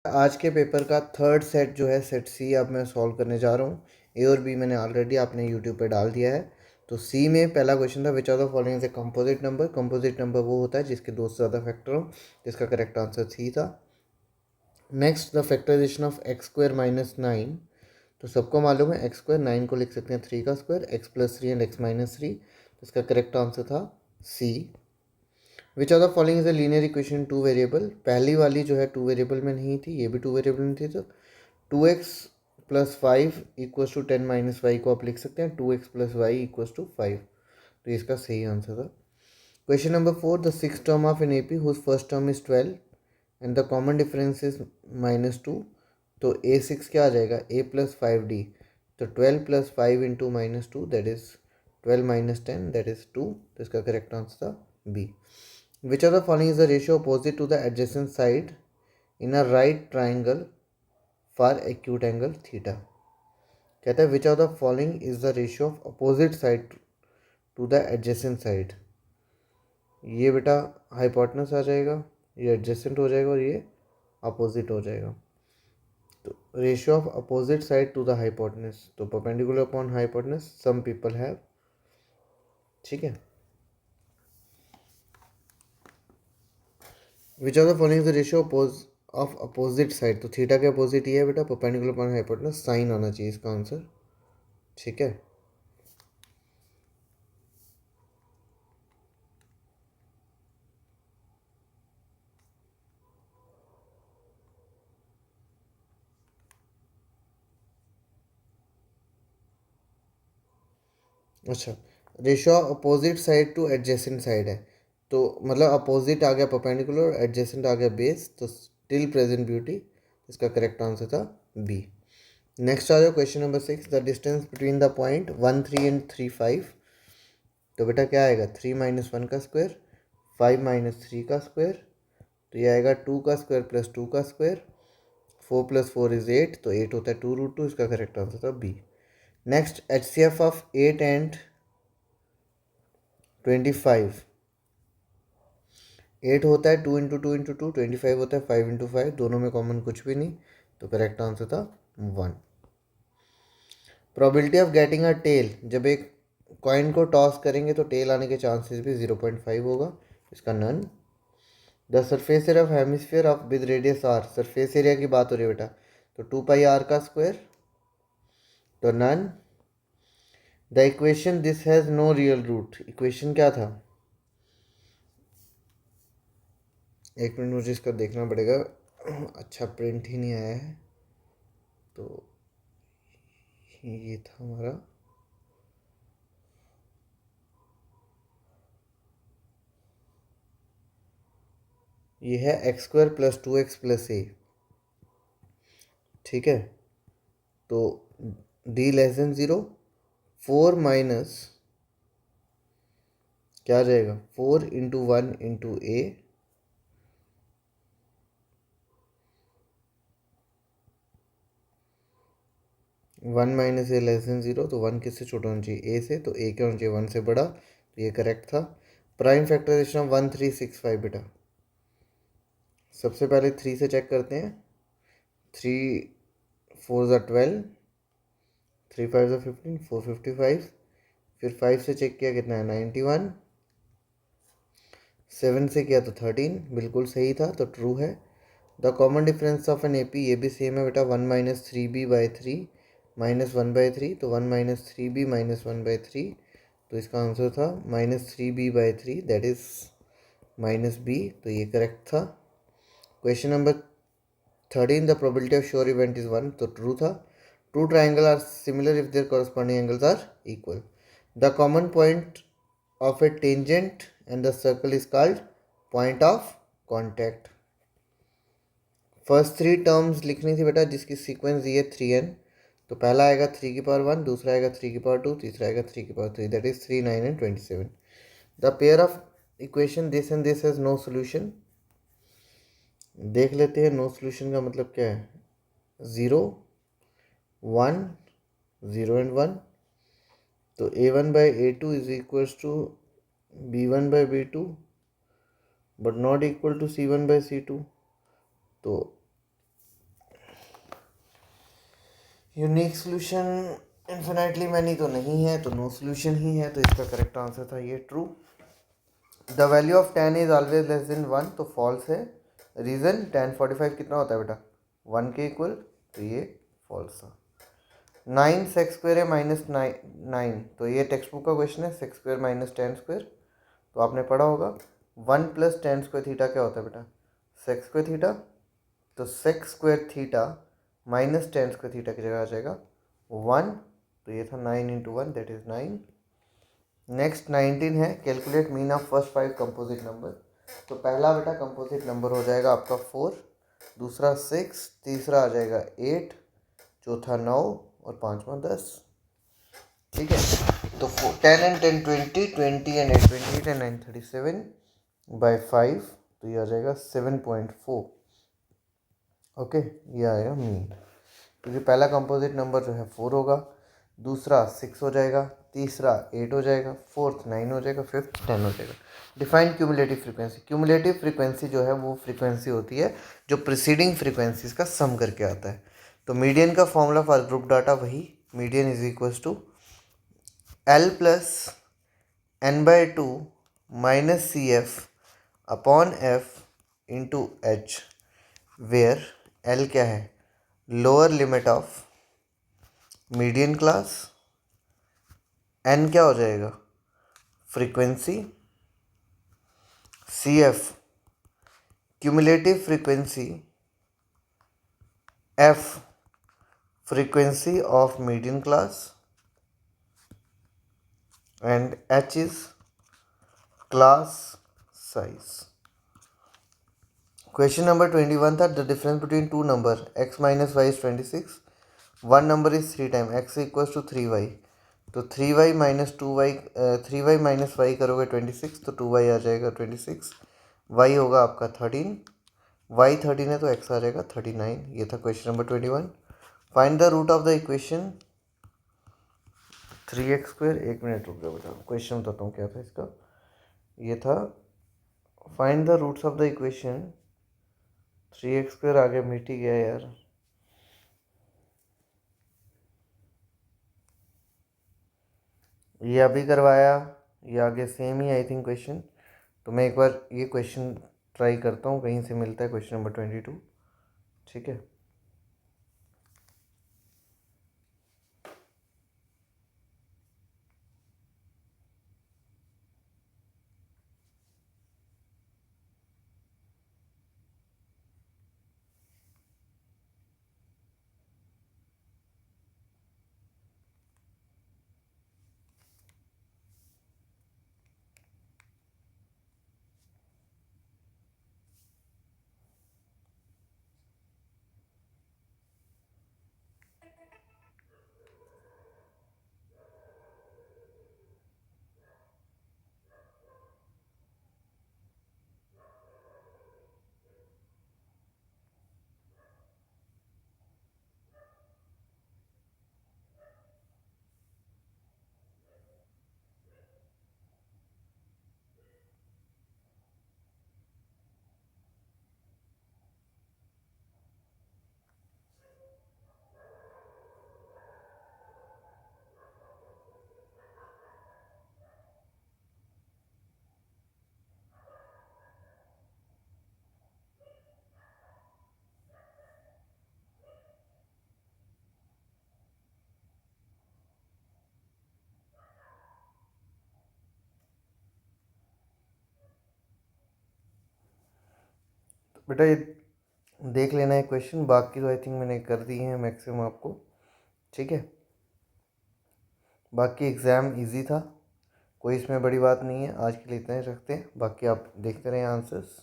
आज के पेपर का थर्ड सेट जो है सेट सी अब मैं सॉल्व करने जा रहा हूँ। ए और बी मैंने ऑलरेडी आपने यूट्यूब पे डाल दिया है। तो सी में पहला क्वेश्चन था which are the following is a composite number. Composite number वो होता है जिसके दो से ज़्यादा फैक्टर हो, जिसका करेक्ट आंसर सी था। Next the factorization of X square minus nine. तो सबको मालूम है एक्स स्क्वायर, नाइन को लिख सकते हैं थ्री का square, X plus three and X minus three. तो इसका करेक्ट आंसर था C. Which are the following is a linear equation two variable. पहली वाली जो है टू वेरिएबल में नहीं थी, ये भी टू वेरिएबल में थी। तो two x plus five equals to ten minus y को आप लिख सकते हैं two x plus y equals to five. तो इसका सही आंसर था। Question number four the six term of an A P whose first term is 12 and the common difference is -2। तो ए सिक्स क्या आ जाएगा, ए प्लस फाइव डी। तो 12 plus five into -2 that is 12 minus 10 that is 2। तो इसका correct answer था B. Which are the following is the ratio opposite to the adjacent side in a right triangle for acute angle theta. कहता है which are the following is the ratio of opposite side to the adjacent side. ये बेटा hypotenuse आ जाएगा, ये adjacent हो जाएगा और ये अपोजिट हो जाएगा। तो ratio of opposite side to the hypotenuse, तो perpendicular upon hypotenuse some people have. ठीक है। Which are the following the ratio of opposite side. तो थीटा के अपोजिट ही है बेटा, परपेंडिकुलर अपॉन हाइपोटेनस साइन आना चाहिए इसका आंसर। ठीक है। अच्छा, ratio opposite side two adjacent side है, तो मतलब अपोजिट आ गया परपेंडिकुलर और एडजेसेंट आ गया बेस, तो स्टिल प्रेजेंट ब्यूटी। इसका करेक्ट आंसर था बी। नेक्स्ट आ जाओ question number six the distance between the point 1 3 and 3 5। तो बेटा क्या आएगा, 3 माइनस वन का स्क्वायर, 5 माइनस थ्री का स्क्वायर, तो ये आएगा 2 का स्क्वायर प्लस 2 का स्क्वायर, 4 प्लस 4 इज 8, तो 8 होता है 2√2। इसका करेक्ट आंसर था B. Next H C F of 8 and 25। 8 होता है 2 इंटू 2 25 होता है 5 इंटू 5, दोनों में कॉमन कुछ भी नहीं, तो करेक्ट आंसर था 1। Probability of getting a tail, जब एक कॉइन को टॉस करेंगे तो टेल आने के चांसेस भी 0.5 होगा, इसका none. The surface area of hemisphere of with radius r, surface area की बात हो रही है बेटा, तो 2 पाई आर का स्क्वायर, तो none. The equation this has no real root, equation क्या था, एक मिनट मुझे इसका देखना पड़ेगा, अच्छा प्रिंट ही नहीं आया है। तो ये था हमारा, ये है X square plus 2x plus A. ठीक है। तो डी लेस देन 0, 4 माइनस क्या आ जाएगा, 4 इंटू 1 इंटू ए, वन माइनस ए लेस देन 0, तो 1 किससे छोटा होना चाहिए, ए से, तो ए क्या होना चाहिए 1 से बड़ा, तो ये करेक्ट था। प्राइम फैक्टराइजेशन ऑफ 1365 बेटा, सबसे पहले 3 से चेक करते हैं, 3 4 ज़ा 12, 3 5 ज़ा 15, 455। फिर 5 से चेक किया कितना है 91, 7 से किया तो 13, बिल्कुल सही था, तो ट्रू है। The common difference of an A P, ये भी सेम है बेटा, 1 - 3b/3 -1/3, तो 1 - 3b -1/3, तो इसका आंसर था -3b/3 दैट इज -b, तो ये करेक्ट था। Question number 13 the probability of sure event is 1, तो ट्रू था। Two triangle are similar if their corresponding angles are equal. The common point of a tangent and the circle is called point of contact. First 3 terms लिखनी थी बेटा जिसकी sequence दी है 3n, तो पहला आएगा 3 की पावर 1, दूसरा आएगा 3 की पावर 2, तीसरा आएगा 3 की power 3, that is 3 9 and 27। The pair of equation this and this has no solution. देख लेते हैं नो सोल्यूशन का मतलब क्या है, 0 1 0 एंड 1, तो a1/a2 is equals to b1/b2 but not equal to c1/c2, तो यूनिक सोल्यूशन इन्फिनाइटली मैनी तो नहीं है, तो नो सोल्यूशन ही है, तो इसका करेक्ट आंसर था ये true. The value of ten is always less than one, तो फॉल्स है। रीज़न 1045 कितना होता है बेटा, 1 के इक्वल, तो ये फॉल्स था। 9 सेक्स स्क्वेयर है माइनस नाइन, तो ये टेक्स्ट बुक का क्वेश्चन है, sex square minus ten square, तो आपने पढ़ा होगा 1 प्लस टेन स्क्वेयर थीटा क्या होता है बेटा, सेक्स स्क्वेयर थीटा, तो sex square theta minus ten square theta की जगह आ जाएगा 1, तो ये था 9 into one that is 9। Next 19 है, calculate mean of first 5 composite number. तो पहला बेटा कंपोजिट नंबर हो जाएगा आपका 4, दूसरा 6, तीसरा आ जाएगा 8, चौथा 9 और पांचवा 10। ठीक है, तो 10 एंड 10 20, 20 एंड 8 28 एंड 9 37 बाई 5, तो ये आ जाएगा 7.4। ओके, ये आएगा मीन, क्योंकि पहला कंपोजिट नंबर जो है 4 होगा, दूसरा 6 हो जाएगा, तीसरा 8 हो जाएगा, फोर्थ 9 हो जाएगा, फिफ्थ 10 हो जाएगा। Defined cumulative frequency. Cumulative frequency जो है वो फ्रीक्वेंसी होती है जो प्रिसीडिंग फ्रीक्वेंसीज का सम करके आता है। तो मीडियन का फॉर्मूला फॉर ग्रुप डाटा वही, median is equals to L plus n by two minus C F upon f into h, where L क्या है, lower limit of median class, n क्या हो जाएगा, frequency, C F cumulative frequency, f frequency of median class, and h is class size. Question number 21 था, the difference between two number x minus y is 26, one number is 3 time x equals to 3y, तो 3y minus 2y, 3y minus Y करोगे 26, तो 2y आ जाएगा 26, y होगा आपका 13, y 13 है तो x आ जाएगा 39। ये था question number 21। Find the root of the equation 3x square. एक मिनट रुक जाओ बेटा, क्वेश्चन बताता हूँ क्या था इसका। ये था find the roots of the equation 3x square, आगे मिट ही गया यार। ये अभी करवाया, ये आगे same he I think question, तो मैं एक बार ये क्वेश्चन ट्राई करता हूँ, कहीं से मिलता है क्वेश्चन नंबर 22। ठीक है, बेटा ये देख लेना है क्वेश्चन, बाकी तो आई थिंक मैंने कर दी हैं मैक्सिमम आपको। ठीक है, बाकी एग्ज़ाम इजी था, कोई इसमें बड़ी बात नहीं है। आज के लिए इतना ही रखते हैं, बाकी आप देखते रहें आंसर्स।